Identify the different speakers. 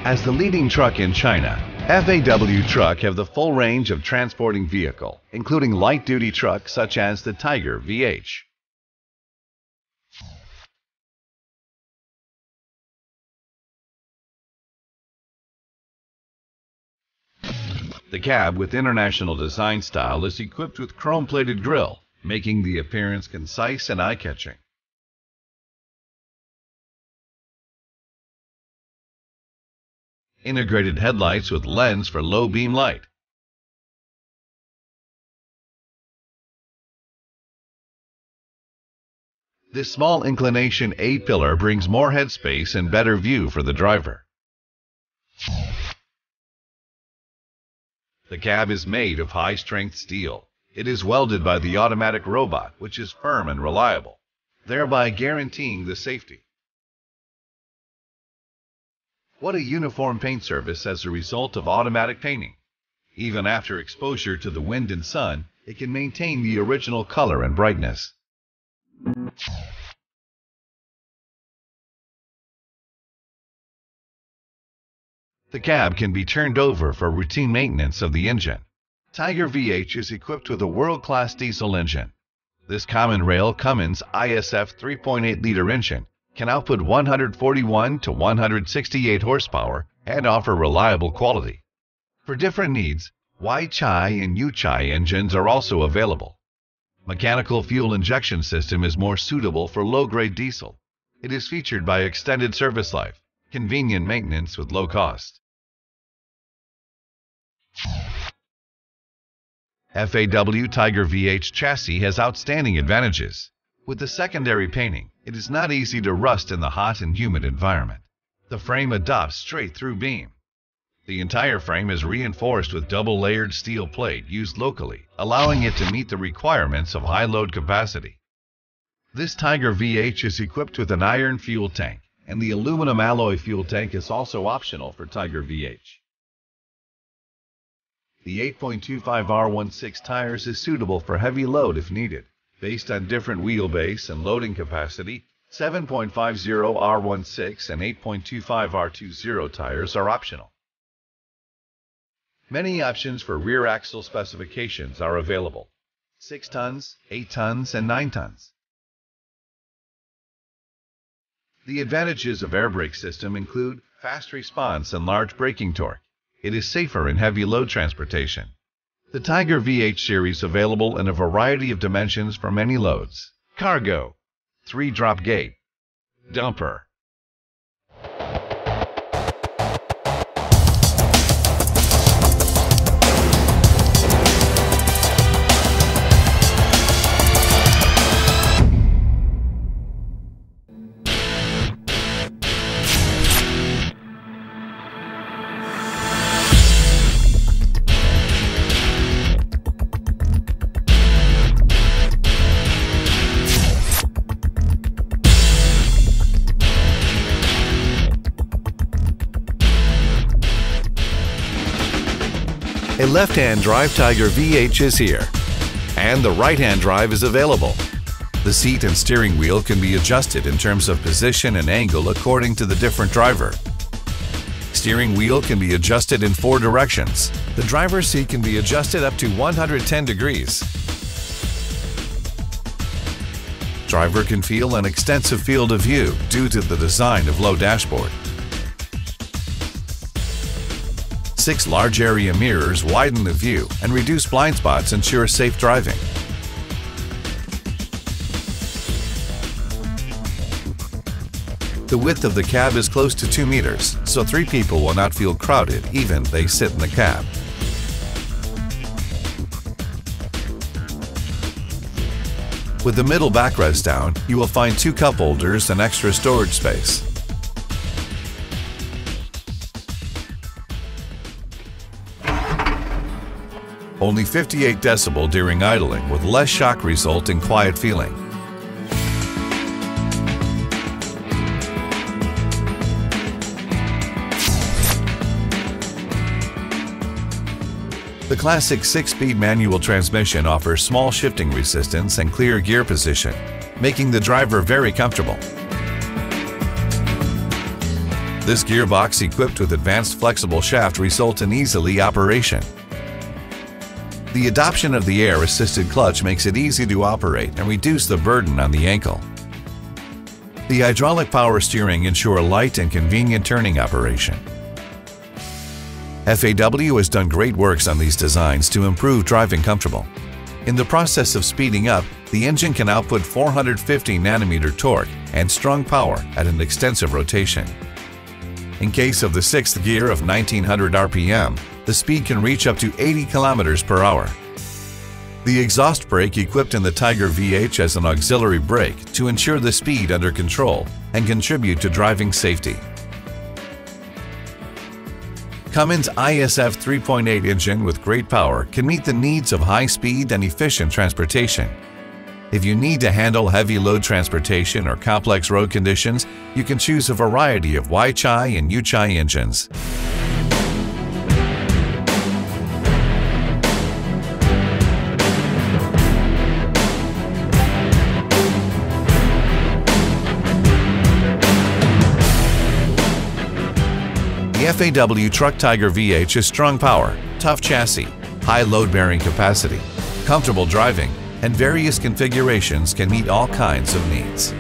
Speaker 1: As the leading truck in China, FAW Truck have the full range of transporting vehicle, including light-duty trucks such as the Tiger-VH. The cab with international design style is equipped with chrome-plated grille, making the appearance concise and eye-catching. Integrated headlights with lens for low beam light. This small inclination A-pillar brings more headspace and better view for the driver. The cab is made of high-strength steel. It is welded by the automatic robot, which is firm and reliable, thereby guaranteeing the safety. What a uniform paint surface as a result of automatic painting. Even after exposure to the wind and sun, it can maintain the original color and brightness. The cab can be turned over for routine maintenance of the engine. Tiger-VH is equipped with a world-class diesel engine. This common rail Cummins ISF 3.8-liter engine can output 141 to 168 horsepower and offer reliable quality. For different needs, Weichai and Yuchai engines are also available. Mechanical fuel injection system is more suitable for low-grade diesel. It is featured by extended service life, convenient maintenance with low cost. FAW Tiger-VH chassis has outstanding advantages. With the secondary painting, it is not easy to rust in the hot and humid environment. The frame adopts straight-through beam. The entire frame is reinforced with double-layered steel plate used locally, allowing it to meet the requirements of high load capacity. This Tiger-VH is equipped with an iron fuel tank, and the aluminum alloy fuel tank is also optional for Tiger-VH. The 8.25 R16 tires is suitable for heavy load if needed. Based on different wheelbase and loading capacity, 7.50 R16 and 8.25 R20 tires are optional. Many options for rear axle specifications are available: 6 tons, 8 tons, and 9 tons. The advantages of air brake system include fast response and large braking torque. It is safer in heavy load transportation. The Tiger-VH series available in a variety of dimensions for many loads: cargo, 3-drop gate, dumper. A left-hand drive Tiger-VH is here, and the right-hand drive is available. The seat and steering wheel can be adjusted in terms of position and angle according to the different driver. Steering wheel can be adjusted in 4 directions. The driver's seat can be adjusted up to 110 degrees. Driver can feel an extensive field of view due to the design of low dashboard. 6 large area mirrors widen the view and reduce blind spots, ensure safe driving. The width of the cab is close to 2 meters, so 3 people will not feel crowded even if they sit in the cab. With the middle backrest down, you will find 2 cup holders and extra storage space. Only 58 decibel during idling with less shock result in quiet feeling. The classic 6-speed manual transmission offers small shifting resistance and clear gear position, making the driver very comfortable. This gearbox equipped with advanced flexible shaft results in easily operation. The adoption of the air-assisted clutch makes it easy to operate and reduce the burden on the ankle. The hydraulic power steering ensure light and convenient turning operation. FAW has done great works on these designs to improve driving comfortable. In the process of speeding up, the engine can output 450 nm torque and strong power at an extensive rotation. In case of the sixth gear of 1900 RPM, the speed can reach up to 80 km per hour. The exhaust brake equipped in the Tiger-VH has an auxiliary brake to ensure the speed under control and contribute to driving safety. Cummins ISF 3.8 engine with great power can meet the needs of high-speed and efficient transportation. If you need to handle heavy load transportation or complex road conditions, you can choose a variety of Y-Chi and U-Chi engines. The FAW Truck Tiger-VH has strong power, tough chassis, high load-bearing capacity, comfortable driving, and various configurations can meet all kinds of needs.